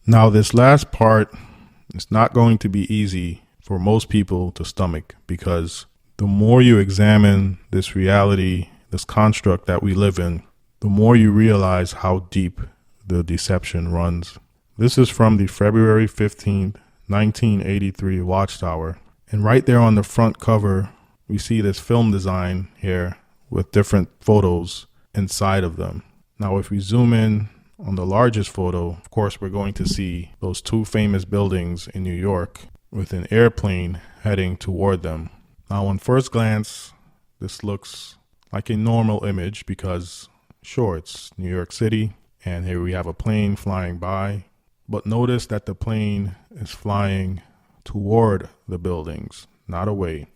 Now, this last part is not going to be easy for most people to stomach, because the more you examine this reality, this construct that we live in, the more you realize how deep the deception runs. This is from the February 15th, 1983 Watchtower. And right there on the front cover, we see this film design here with different photos inside of them. Now, if we zoom in on the largest photo, of course, we're going to see those two famous buildings in New York with an airplane heading toward them. Now, on first glance, this looks like a normal image because, sure, it's New York City, and here we have a plane flying by. But notice that the plane is flying toward the buildings, not away.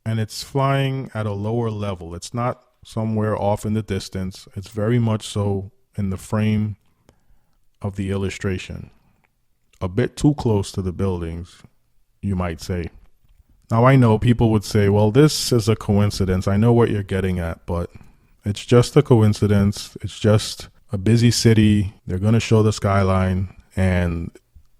And it's flying at a lower level. It's not somewhere off in the distance. It's very much so in the frame of the illustration. A bit too close to the buildings, you might say. Now, I know people would say, well, this is a coincidence. I know what you're getting at, but it's just a coincidence. It's just a busy city. They're going to show the skyline, and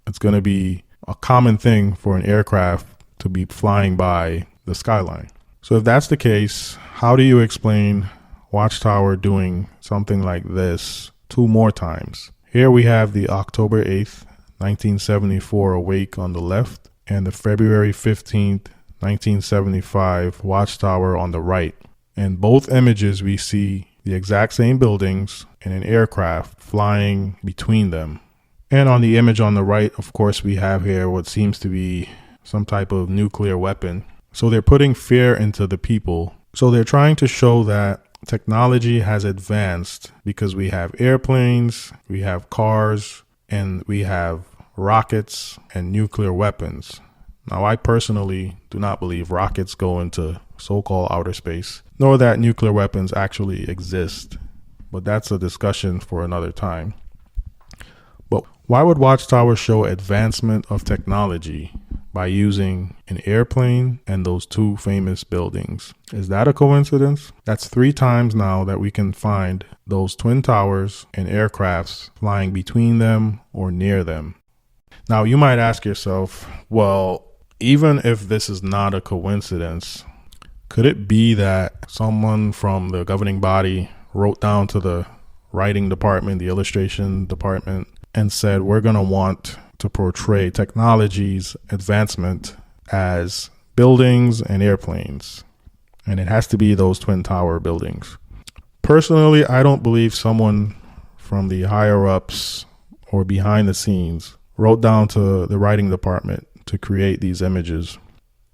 it's going to be a common thing for an aircraft to be flying by the skyline. So if that's the case, how do you explain Watchtower doing something like this two more times? Here we have the October 8th, 1974 awake on the left, and the February 15th, 1975 Watchtower on the right. In both images, we see the exact same buildings and an aircraft flying between them. And on the image on the right, of course, we have here what seems to be some type of nuclear weapon. So they're putting fear into the people. So they're trying to show that technology has advanced because we have airplanes, we have cars, and we have rockets and nuclear weapons. Now, I personally do not believe rockets go into so-called outer space, nor that nuclear weapons actually exist. But that's a discussion for another time. But why would Watchtower show advancement of technology by using an airplane and those two famous buildings? Is that a coincidence? That's 3 times now that we can find those twin towers and aircrafts flying between them or near them. Now, you might ask yourself, well, even if this is not a coincidence, could it be that someone from the governing body wrote down to the writing department, the illustration department, and said, we're going to want to portray technology's advancement as buildings and airplanes, and it has to be those twin tower buildings? Personally, I don't believe someone from the higher ups or behind the scenes wrote down to the writing department to create these images.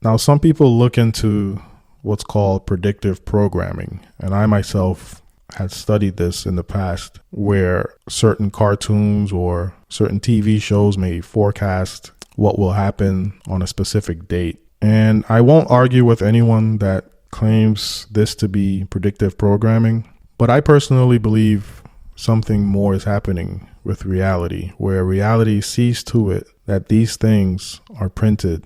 Now, some people look into what's called predictive programming, and I myself had studied this in the past, where certain cartoons or certain TV shows may forecast what will happen on a specific date. And I won't argue with anyone that claims this to be predictive programming, but I personally believe something more is happening with reality, where reality sees to it that these things are printed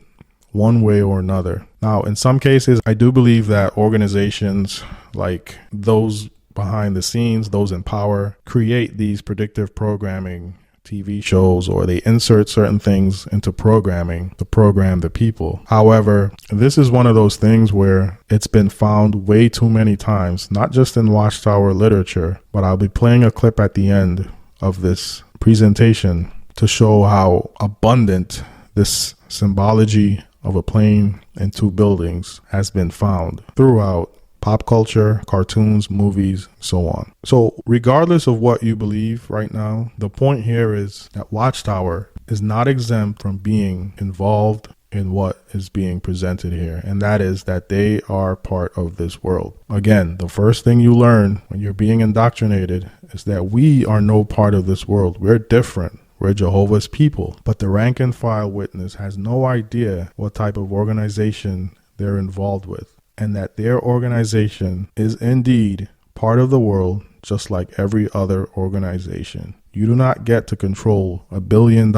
one way or another. Now, in some cases, I do believe that organizations like those behind the scenes, those in power, create these predictive programming TV shows, or they insert certain things into programming to program the people. However, this is one of those things where it's been found way too many times, not just in Watchtower literature, but I'll be playing a clip at the end of this presentation to show how abundant this symbology of a plane and 2 buildings has been found throughout pop culture, cartoons, movies, so on. So regardless of what you believe right now, the point here is that Watchtower is not exempt from being involved in what is being presented here, and that is that they are part of this world. Again, the first thing you learn when you're being indoctrinated is that we are no part of this world. We're different. We're Jehovah's people. But the rank and file witness has no idea what type of organization they're involved with, and that their organization is indeed part of the world, just like every other organization. You do not get to control $1 billion.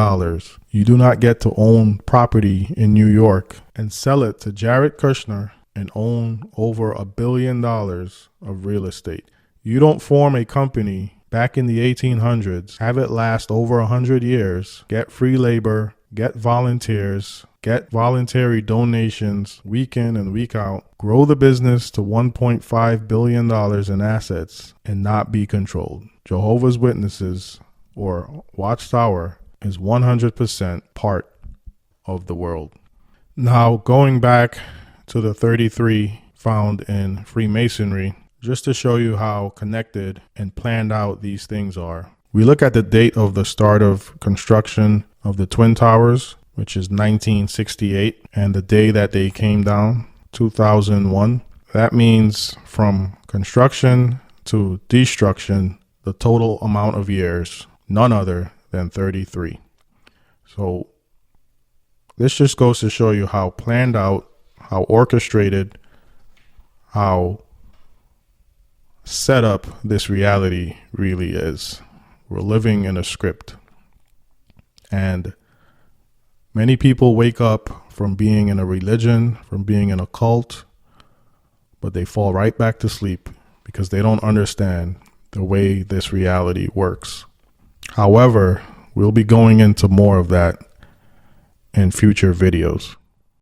You do not get to own property in New York and sell it to Jared Kushner and own over $1 billion of real estate. You don't form a company back in the 1800s, have it last over 100 years, get free labor, get volunteers, get voluntary donations week in and week out, grow the business to $1.5 billion in assets, and not be controlled. Jehovah's Witnesses, or Watchtower, is 100% part of the world. Now, going back to the 33 found in Freemasonry, just to show you how connected and planned out these things are. We look at the date of the start of construction of the Twin Towers, which is 1968, and the day that they came down, 2001. That means from construction to destruction, the total amount of years, none other than 33. So this just goes to show you how planned out, how orchestrated, how set up this reality really is. We're living in a script. And many people wake up from being in a religion, from being in a cult, but they fall right back to sleep because they don't understand the way this reality works. However, we'll be going into more of that in future videos.